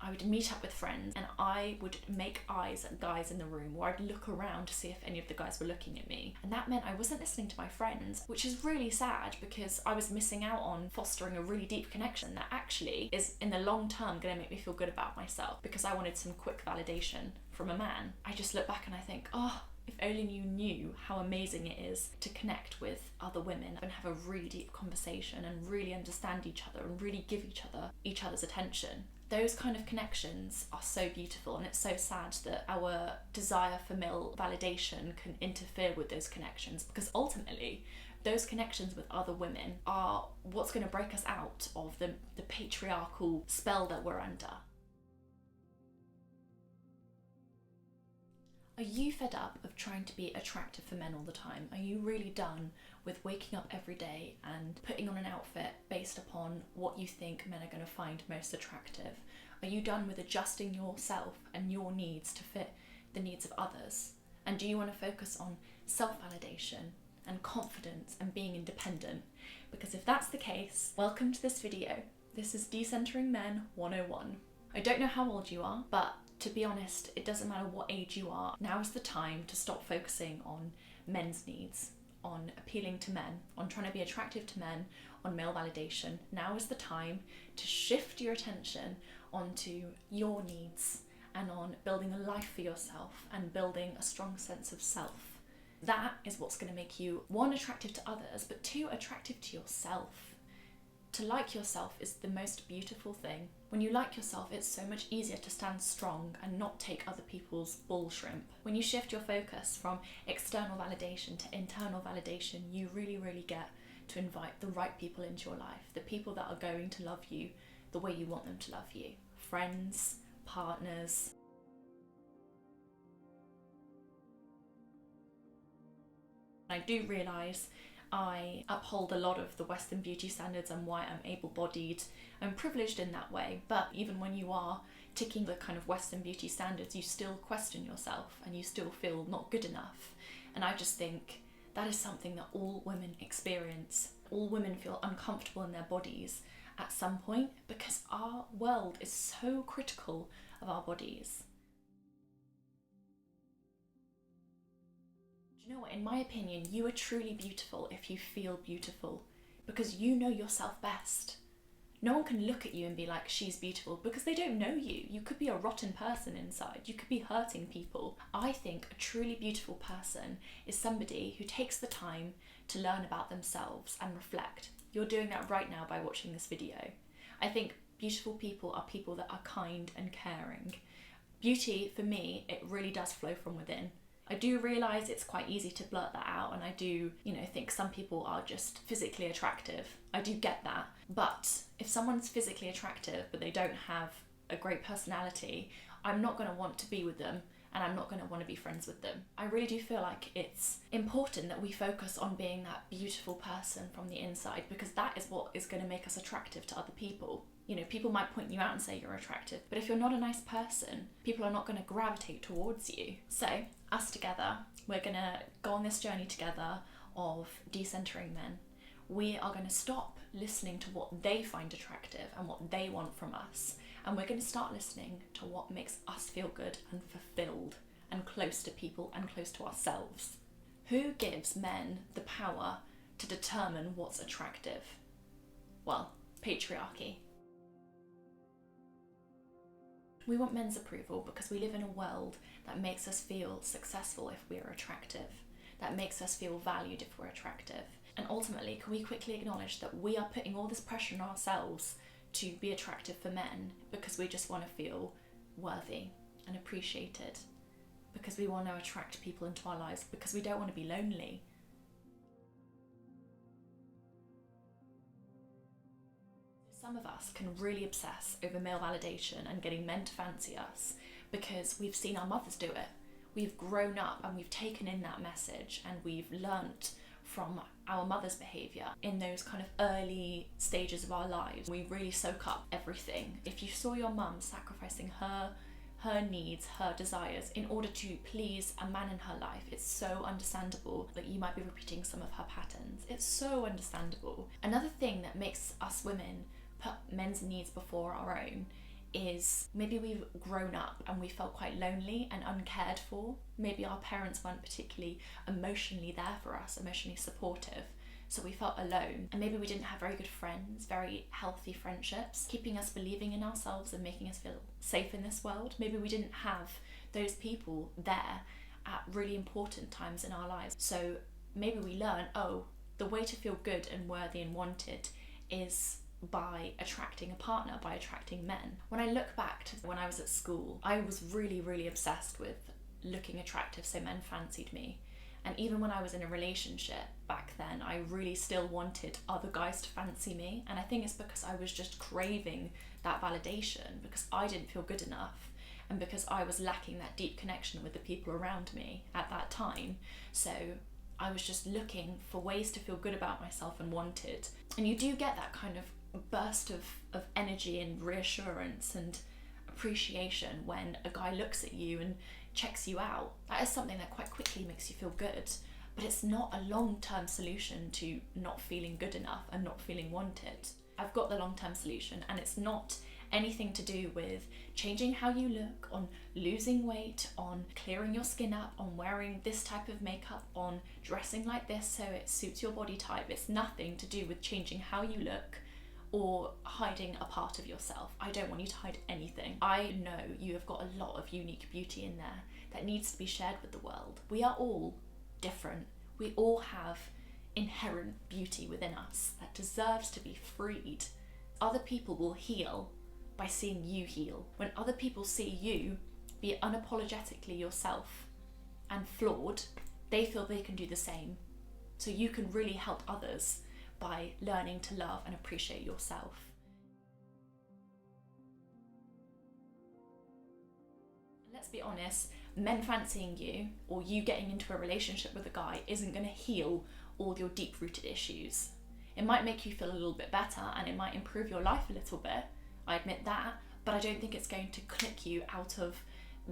I would meet up with friends and I would make eyes at guys in the room, or I'd look around to see if any of the guys were looking at me. And that meant I wasn't listening to my friends, which is really sad because I was missing out on fostering a really deep connection that actually is in the long term going to make me feel good about myself, because I wanted some quick validation from a man. I just look back and I think, oh, if only you knew how amazing it is to connect with other women and have a really deep conversation and really understand each other and really give each other's attention. Those kind of connections are so beautiful, and it's so sad that our desire for male validation can interfere with those connections, because ultimately those connections with other women are what's going to break us out of the patriarchal spell that we're under. Are you fed up of trying to be attractive for men all the time? Are you really done with waking up every day and putting on an outfit based upon what you think men are going to find most attractive? Are you done with adjusting yourself and your needs to fit the needs of others? And do you want to focus on self-validation and confidence and being independent? Because if that's the case, welcome to this video. This is Decentering Men 101. I don't know how old you are, but to be honest, it doesn't matter what age you are. Now is the time to stop focusing on men's needs, on appealing to men, on trying to be attractive to men, on male validation. Now is the time to shift your attention onto your needs and on building a life for yourself and building a strong sense of self. That is what's going to make you, one, attractive to others, but two, attractive to yourself. To like yourself is the most beautiful thing. When you like yourself, it's so much easier to stand strong and not take other people's bull shrimp. When you shift your focus from external validation to internal validation, you really, really get to invite the right people into your life, the people that are going to love you the way you want them to love you. Friends, partners. I do realise I uphold a lot of the Western beauty standards and why I'm able-bodied. I'm privileged in that way, but even when you are ticking the kind of Western beauty standards, you still question yourself and you still feel not good enough. And I just think that is something that all women experience. All women feel uncomfortable in their bodies at some point because our world is so critical of our bodies. You know what, in my opinion, you are truly beautiful if you feel beautiful, because you know yourself best. No one can look at you and be like, she's beautiful, because they don't know you. You could be a rotten person inside. You could be hurting people. I think a truly beautiful person is somebody who takes the time to learn about themselves and reflect. You're doing that right now by watching this video. I think beautiful people are people that are kind and caring. Beauty, for me, it really does flow from within. I do realise it's quite easy to blurt that out, and I do, think some people are just physically attractive. I do get that. But if someone's physically attractive but they don't have a great personality, I'm not going to want to be with them, and I'm not going to want to be friends with them. I really do feel like it's important that we focus on being that beautiful person from the inside, because that is what is going to make us attractive to other people. People might point you out and say you're attractive, but if you're not a nice person, people are not going to gravitate towards you. So, us together, we're going to go on this journey together of decentering men. We are going to stop listening to what they find attractive and what they want from us, and we're going to start listening to what makes us feel good and fulfilled and close to people and close to ourselves. Who gives men the power to determine what's attractive? Well, patriarchy. We want men's approval because we live in a world that makes us feel successful if we're attractive, that makes us feel valued if we're attractive. And ultimately, can we quickly acknowledge that we are putting all this pressure on ourselves to be attractive for men because we just want to feel worthy and appreciated, because we want to attract people into our lives, because we don't want to be lonely. Some of us can really obsess over male validation and getting men to fancy us because we've seen our mothers do it. We've grown up and we've taken in that message, and we've learnt from our mother's behaviour in those kind of early stages of our lives. We really soak up everything. If you saw your mum sacrificing her needs, her desires in order to please a man in her life, it's so understandable that you might be repeating some of her patterns. It's so understandable. Another thing that makes us women put men's needs before our own is maybe we've grown up and we felt quite lonely and uncared for. Maybe our parents weren't particularly emotionally there for us, emotionally supportive. So we felt alone, and maybe we didn't have very good friends, very healthy friendships, keeping us believing in ourselves and making us feel safe in this world. Maybe we didn't have those people there at really important times in our lives. So maybe we learn, oh, the way to feel good and worthy and wanted is by attracting a partner, by attracting men. When I look back to when I was at school, I was really, really obsessed with looking attractive, so men fancied me. And even when I was in a relationship back then, I really still wanted other guys to fancy me. And I think it's because I was just craving that validation, because I didn't feel good enough, and because I was lacking that deep connection with the people around me at that time. So I was just looking for ways to feel good about myself and wanted. And you do get that kind of burst of energy and reassurance and appreciation when a guy looks at you and checks you out. That is something that quite quickly makes you feel good, but it's not a long-term solution to not feeling good enough and not feeling wanted. I've got the long-term solution, and it's not anything to do with changing how you look, on losing weight, on clearing your skin up, on wearing this type of makeup, on dressing like this so it suits your body type. It's nothing to do with changing how you look or hiding a part of yourself. I don't want you to hide anything. I know you have got a lot of unique beauty in there that needs to be shared with the world. We are all different. We all have inherent beauty within us that deserves to be freed. Other people will heal by seeing you heal. When other people see you be unapologetically yourself and flawed, they feel they can do the same. So you can really help others by learning to love and appreciate yourself. Let's be honest, men fancying you or you getting into a relationship with a guy isn't going to heal all your deep-rooted issues. It might make you feel a little bit better and it might improve your life a little bit, I admit that, but I don't think it's going to click you out of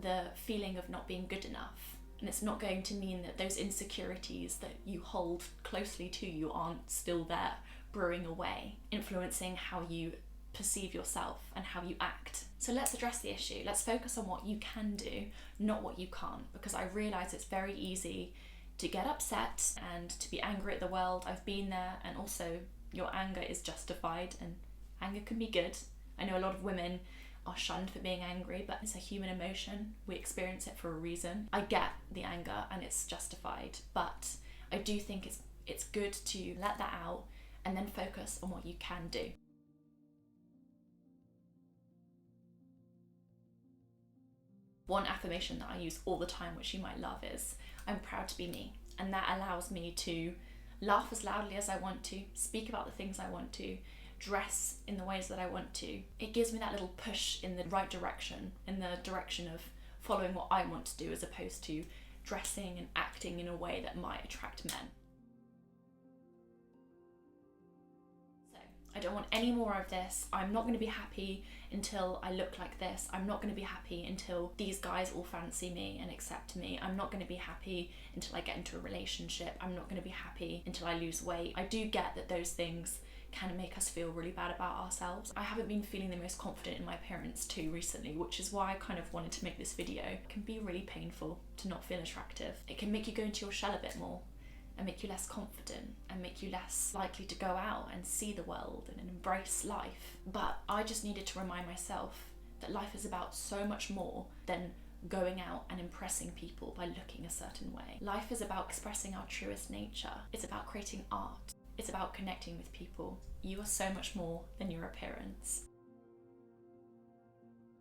the feeling of not being good enough. And it's not going to mean that those insecurities that you hold closely to you aren't still there, brewing away, influencing how you perceive yourself and how you act. So let's address the issue. Let's focus on what you can do, not what you can't, because I realise it's very easy to get upset and to be angry at the world. I've been there, and also your anger is justified, and anger can be good. I know a lot of women are shunned for being angry, but it's a human emotion. We experience it for a reason. I get the anger and it's justified, but I do think it's good to let that out and then focus on what you can do. One affirmation that I use all the time, which you might love, is I'm proud to be me. And that allows me to laugh as loudly as I want to, speak about the things I want to, dress in the ways that I want to. It gives me that little push in the right direction, in the direction of following what I want to do, as opposed to dressing and acting in a way that might attract men. So I don't want any more of this. I'm not going to be happy until I look like this. I'm not going to be happy until these guys all fancy me and accept me. I'm not going to be happy until I get into a relationship. I'm not going to be happy until I lose weight. I do get that those things can make us feel really bad about ourselves. I haven't been feeling the most confident in my appearance too recently, which is why I kind of wanted to make this video. It can be really painful to not feel attractive. It can make you go into your shell a bit more and make you less confident and make you less likely to go out and see the world and embrace life. But I just needed to remind myself that life is about so much more than going out and impressing people by looking a certain way. Life is about expressing our truest nature. It's about creating art. It's about connecting with people. You are so much more than your appearance.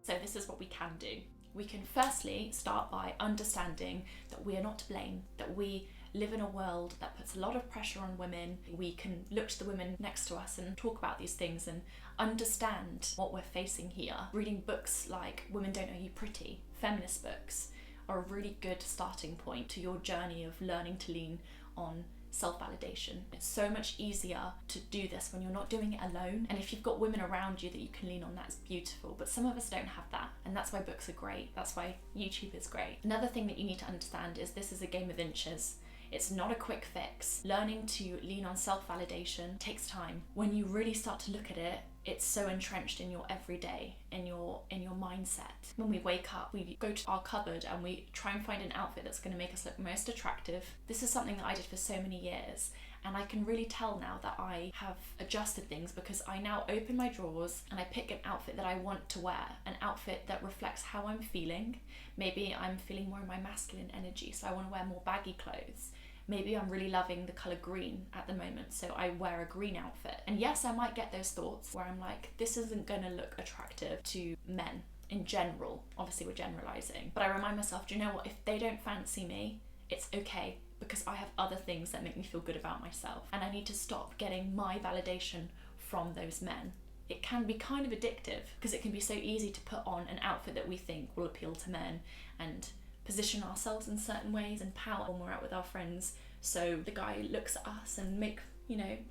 So this is what we can do. We can firstly start by understanding that we are not to blame, that we live in a world that puts a lot of pressure on women. We can look to the women next to us and talk about these things and understand what we're facing here. Reading books like Women Don't Know You Pretty, feminist books, are a really good starting point to your journey of learning to lean on self-validation. It's so much easier to do this when you're not doing it alone, and if you've got women around you that you can lean on, that's beautiful. But some of us don't have that, and that's why books are great. That's why YouTube is great. Another thing that you need to understand is this is a game of inches. It's not a quick fix. Learning to lean on self-validation takes time. When you really start to look at it, it's so entrenched in your everyday, in your mindset. When we wake up, we go to our cupboard and we try and find an outfit that's going to make us look most attractive. This is something that I did for so many years, and I can really tell now that I have adjusted things, because I now open my drawers and I pick an outfit that I want to wear, an outfit that reflects how I'm feeling. Maybe I'm feeling more in my masculine energy, so I want to wear more baggy clothes. Maybe I'm really loving the colour green at the moment, so I wear a green outfit. And yes, I might get those thoughts where I'm like, this isn't going to look attractive to men in general. Obviously, we're generalising. But I remind myself, do you know what? If they don't fancy me, it's okay, because I have other things that make me feel good about myself. And I need to stop getting my validation from those men. It can be kind of addictive, because it can be so easy to put on an outfit that we think will appeal to men and position ourselves in certain ways and pout when we're out with our friends, so the guy looks at us and make,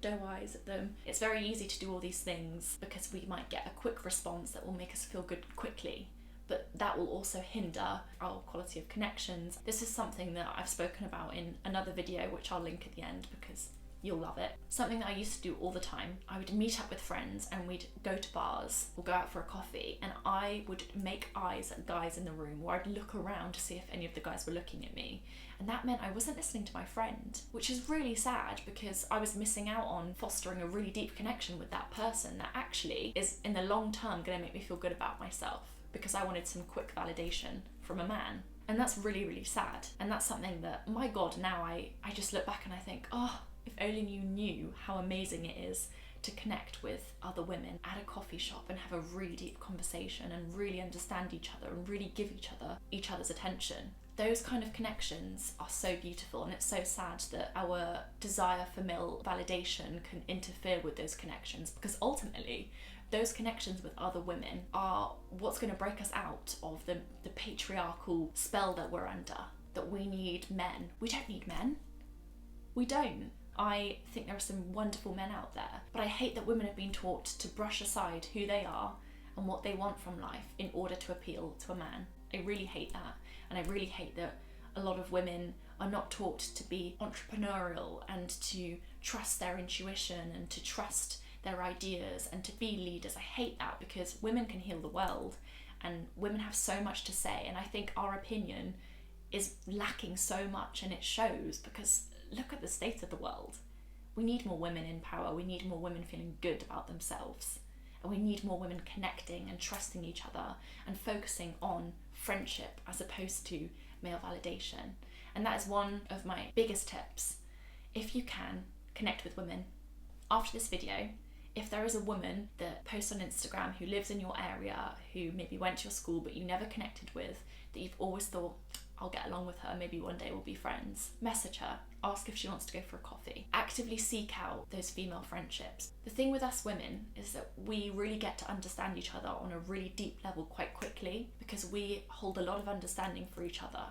doe eyes at them. It's very easy to do all these things because we might get a quick response that will make us feel good quickly, but that will also hinder our quality of connections. This is something that I've spoken about in another video, which I'll link at the end because you'll love it. Something that I used to do all the time, I would meet up with friends and we'd go to bars or go out for a coffee, and I would make eyes at guys in the room, or I'd look around to see if any of the guys were looking at me. And that meant I wasn't listening to my friend, which is really sad, because I was missing out on fostering a really deep connection with that person that actually is in the long term going to make me feel good about myself, because I wanted some quick validation from a man. And that's really, really sad. And that's something that, my God, now I just look back and I think, oh, if only you knew how amazing it is to connect with other women at a coffee shop and have a really deep conversation and really understand each other and really give each other's attention. Those kind of connections are so beautiful, and it's so sad that our desire for male validation can interfere with those connections, because ultimately those connections with other women are what's going to break us out of the patriarchal spell that we're under, that we need men. We don't need men. We don't. I think there are some wonderful men out there, but I hate that women have been taught to brush aside who they are and what they want from life in order to appeal to a man. I really hate that, and I really hate that a lot of women are not taught to be entrepreneurial and to trust their intuition and to trust their ideas and to be leaders. I hate that, because women can heal the world and women have so much to say, and I think our opinion is lacking so much, and it shows, because look at the state of the world. We need more women in power. We need more women feeling good about themselves. And we need more women connecting and trusting each other and focusing on friendship as opposed to male validation. And that is one of my biggest tips. If you can, connect with women. After this video, if there is a woman that posts on Instagram who lives in your area, who maybe went to your school but you never connected with, that you've always thought, I'll get along with her, maybe one day we'll be friends, message her, ask if she wants to go for a coffee. Actively seek out those female friendships. The thing with us women is that we really get to understand each other on a really deep level quite quickly, because we hold a lot of understanding for each other,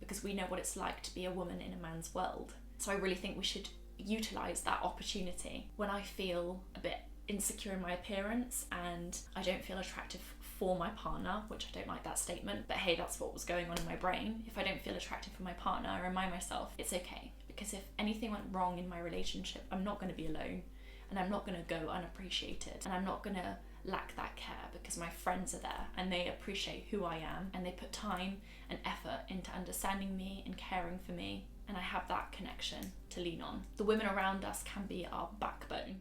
because we know what it's like to be a woman in a man's world. So I really think we should utilise that opportunity. When I feel a bit insecure in my appearance and I don't feel attractive for my partner, which I don't like that statement, but hey, that's what was going on in my brain. If I don't feel attractive for my partner, I remind myself it's okay, because if anything went wrong in my relationship, I'm not going to be alone, and I'm not going to go unappreciated, and I'm not going to lack that care, because my friends are there and they appreciate who I am and they put time and effort into understanding me and caring for me, and I have that connection to lean on. The women around us can be our backbone.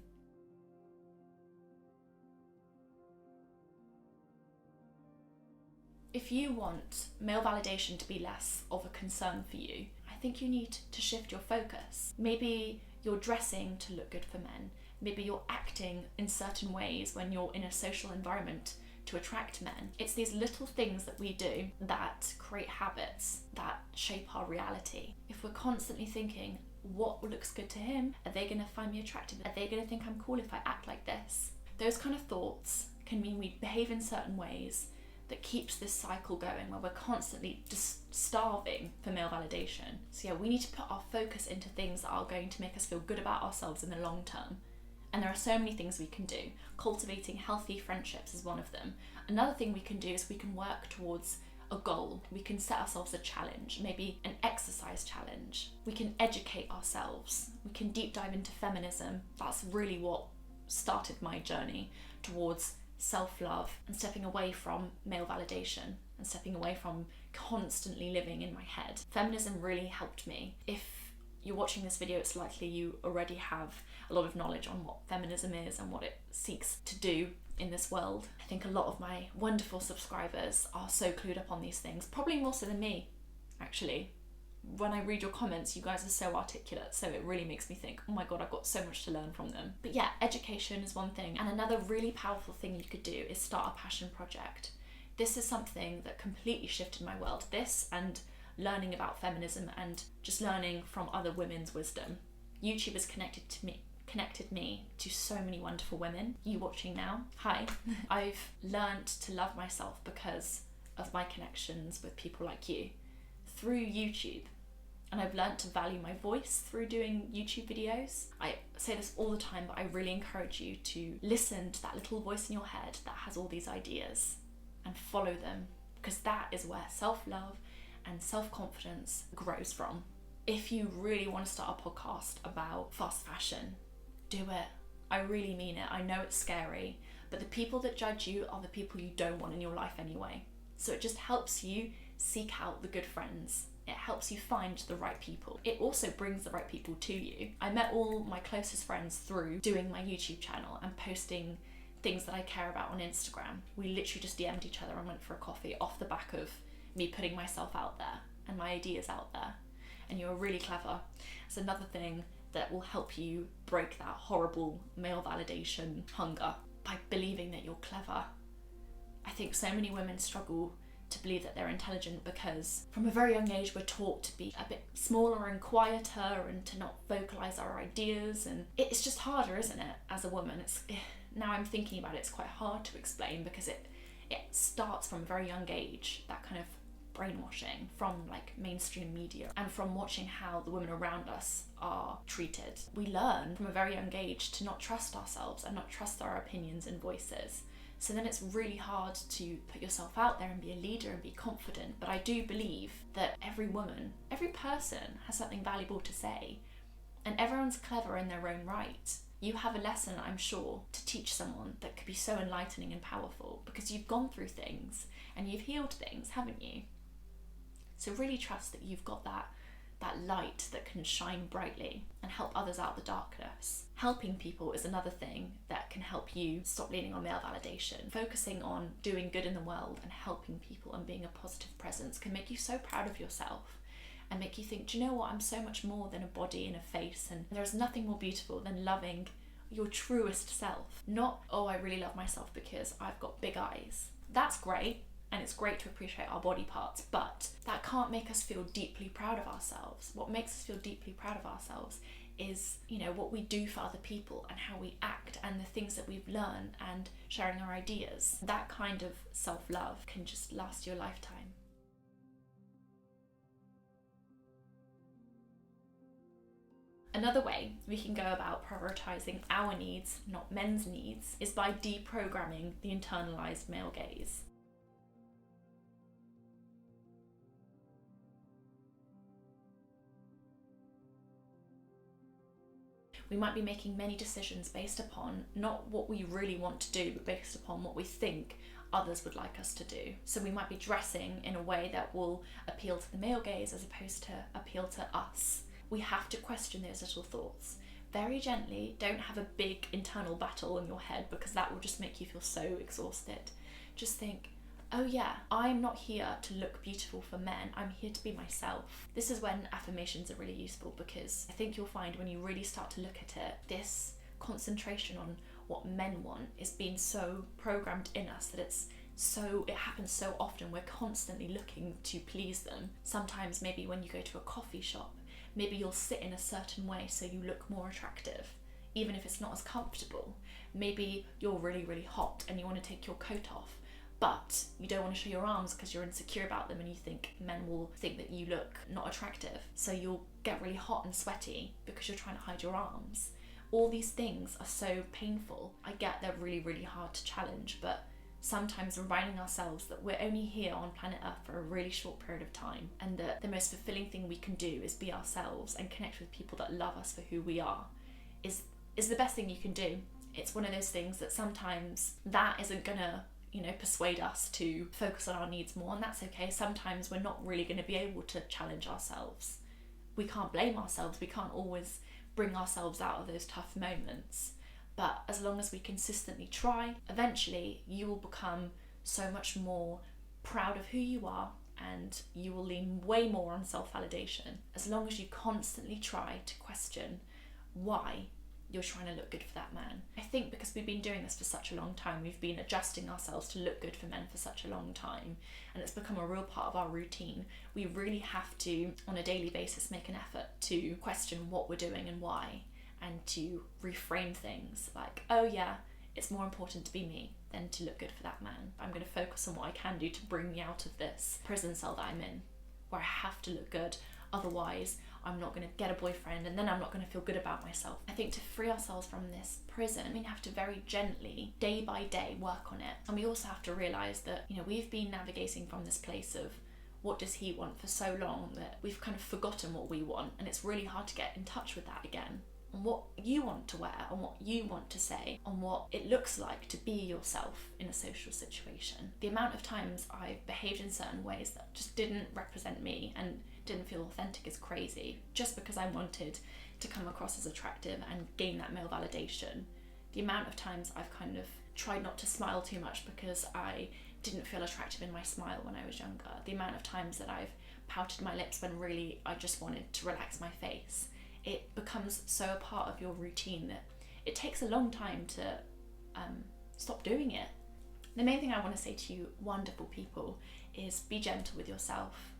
If you want male validation to be less of a concern for you, I think you need to shift your focus. Maybe you're dressing to look good for men. Maybe you're acting in certain ways when you're in a social environment to attract men. It's these little things that we do that create habits that shape our reality. If we're constantly thinking, what looks good to him? Are they going to find me attractive? Are they going to think I'm cool if I act like this? Those kind of thoughts can mean we behave in certain ways that keeps this cycle going, where we're constantly just starving for male validation. So yeah, we need to put our focus into things that are going to make us feel good about ourselves in the long term. And there are so many things we can do. Cultivating healthy friendships is one of them. Another thing we can do is we can work towards a goal. We can set ourselves a challenge, maybe an exercise challenge. We can educate ourselves. We can deep dive into feminism. That's really what started my journey towards self-love and stepping away from male validation and stepping away from constantly living in my head. Feminism really helped me. If you're watching this video, it's likely you already have a lot of knowledge on what feminism is and what it seeks to do in this world. I think a lot of my wonderful subscribers are so clued up on these things, probably more so than me, actually. When I read your comments, you guys are so articulate, so it really makes me think, oh my god, I've got so much to learn from them. But yeah, education is one thing, and another really powerful thing you could do is start a passion project. This is something that completely shifted my world. This and learning about feminism and just learning from other women's wisdom. YouTube has connected me to so many wonderful women. You watching now, hi. I've learned to love myself because of my connections with people like you through YouTube. And I've learned to value my voice through doing YouTube videos. I say this all the time, but I really encourage you to listen to that little voice in your head that has all these ideas and follow them, because that is where self-love and self-confidence grows from. If you really want to start a podcast about fast fashion, do it. I really mean it. I know it's scary, but the people that judge you are the people you don't want in your life anyway. So it just helps you seek out the good friends. It helps you find the right people. It also brings the right people to you. I met all my closest friends through doing my YouTube channel and posting things that I care about on Instagram. We literally just DM'd each other and went for a coffee off the back of me putting myself out there and my ideas out there. And you're really clever. It's another thing that will help you break that horrible male validation hunger by believing that you're clever. I think so many women struggle to believe that they're intelligent because from a very young age we're taught to be a bit smaller and quieter and to not vocalize our ideas, and it's just harder, isn't it, as a woman? Now I'm thinking about it, it's quite hard to explain because it starts from a very young age, that kind of brainwashing from like mainstream media and from watching how the women around us are treated. We learn from a very young age to not trust ourselves and not trust our opinions and voices. So then it's really hard to put yourself out there and be a leader and be confident. But I do believe that every woman, every person has something valuable to say, and everyone's clever in their own right. You have a lesson, I'm sure, to teach someone that could be so enlightening and powerful because you've gone through things and you've healed things, haven't you? So really trust that you've got that light that can shine brightly and help others out of the darkness. Helping people is another thing that can help you stop leaning on male validation. Focusing on doing good in the world and helping people and being a positive presence can make you so proud of yourself and make you think, do you know what, I'm so much more than a body and a face, and there's nothing more beautiful than loving your truest self. Not, oh, I really love myself because I've got big eyes. That's great. And it's great to appreciate our body parts, but that can't make us feel deeply proud of ourselves. What makes us feel deeply proud of ourselves is, what we do for other people and how we act and the things that we've learned and sharing our ideas. That kind of self-love can just last you a lifetime. Another way we can go about prioritizing our needs, not men's needs, is by deprogramming the internalized male gaze. We might be making many decisions based upon not what we really want to do, but based upon what we think others would like us to do. So we might be dressing in a way that will appeal to the male gaze as opposed to appeal to us. We have to question those little thoughts. Very gently, don't have a big internal battle in your head because that will just make you feel so exhausted. Just think, oh yeah, I'm not here to look beautiful for men, I'm here to be myself. This is when affirmations are really useful because I think you'll find when you really start to look at it, this concentration on what men want is being so programmed in us that it happens so often. We're constantly looking to please them. Sometimes maybe when you go to a coffee shop, maybe you'll sit in a certain way so you look more attractive, even if it's not as comfortable. Maybe you're really, really hot and you want to take your coat off, but you don't want to show your arms because you're insecure about them and you think men will think that you look not attractive. So you'll get really hot and sweaty because you're trying to hide your arms. All these things are so painful. I get they're really, really hard to challenge, but sometimes reminding ourselves that we're only here on planet Earth for a really short period of time and that the most fulfilling thing we can do is be ourselves and connect with people that love us for who we are is the best thing you can do. It's one of those things that sometimes that isn't gonna, persuade us to focus on our needs more, and that's okay. Sometimes we're not really going to be able to challenge ourselves. We can't blame ourselves. We can't always bring ourselves out of those tough moments. But as long as we consistently try, eventually you will become so much more proud of who you are, and you will lean way more on self-validation. As long as you constantly try to question why you're trying to look good for that man. I think because we've been doing this for such a long time, we've been adjusting ourselves to look good for men for such a long time, and it's become a real part of our routine. We really have to, on a daily basis, make an effort to question what we're doing and why, and to reframe things like, oh yeah, it's more important to be me than to look good for that man. I'm going to focus on what I can do to bring me out of this prison cell that I'm in, where I have to look good. Otherwise, I'm not going to get a boyfriend, and then I'm not going to feel good about myself. I think to free ourselves from this prison, we have to very gently, day by day, work on it. And we also have to realise that, we've been navigating from this place of what does he want for so long that we've kind of forgotten what we want, and it's really hard to get in touch with that again. On what you want to wear, on what you want to say, on what it looks like to be yourself in a social situation. The amount of times I've behaved in certain ways that just didn't represent me and didn't feel authentic is crazy, just because I wanted to come across as attractive and gain that male validation. The amount of times I've kind of tried not to smile too much because I didn't feel attractive in my smile when I was younger. The amount of times that I've pouted my lips when really I just wanted to relax my face. It becomes so a part of your routine that it takes a long time to stop doing it. The main thing I want to say to you wonderful people is be gentle with yourself.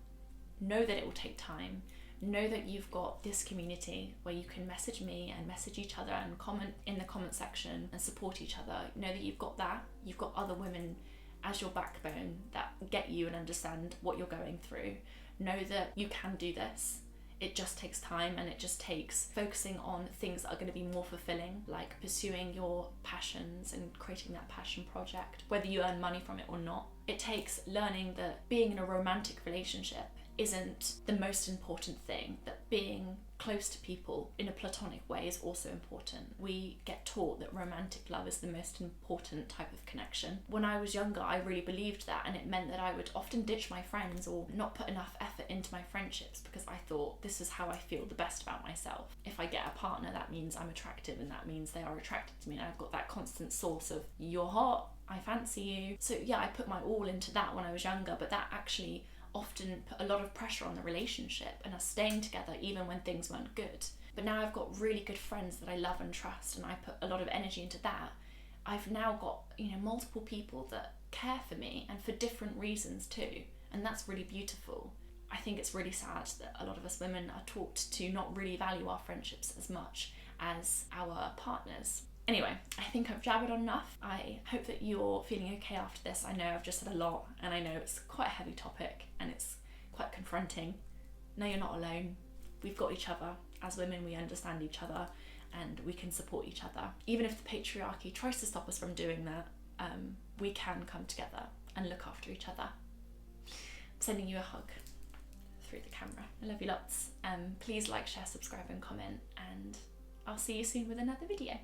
Know that it will take time. Know that you've got this community where you can message me and message each other and comment in the comment section and support each other. Know that you've got that. You've got other women as your backbone that get you and understand what you're going through. Know that you can do this. It just takes time, and it just takes focusing on things that are going to be more fulfilling, like pursuing your passions and creating that passion project, whether you earn money from it or not. It takes learning that being in a romantic relationship isn't the most important thing, that being close to people in a platonic way is also important. We get taught that romantic love is the most important type of connection. When I was younger, I really believed that, and it meant that I would often ditch my friends or not put enough effort into my friendships because I thought this is how I feel the best about myself. If I get a partner, that means I'm attractive, and that means they are attracted to me, and I've got that constant source of you're hot, I fancy you. So yeah, I put my all into that when I was younger, but that actually often put a lot of pressure on the relationship and us staying together even when things weren't good. But now I've got really good friends that I love and trust, and I put a lot of energy into that. I've now got, multiple people that care for me, and for different reasons too, and that's really beautiful. I think it's really sad that a lot of us women are taught to not really value our friendships as much as our partners. Anyway, I think I've jabbered on enough. I hope that you're feeling okay after this. I know I've just said a lot, and I know it's quite a heavy topic and it's quite confronting. No, you're not alone. We've got each other. As women, we understand each other and we can support each other. Even if the patriarchy tries to stop us from doing that, we can come together and look after each other. I'm sending you a hug through the camera. I love you lots. Please like, share, subscribe and comment, and I'll see you soon with another video.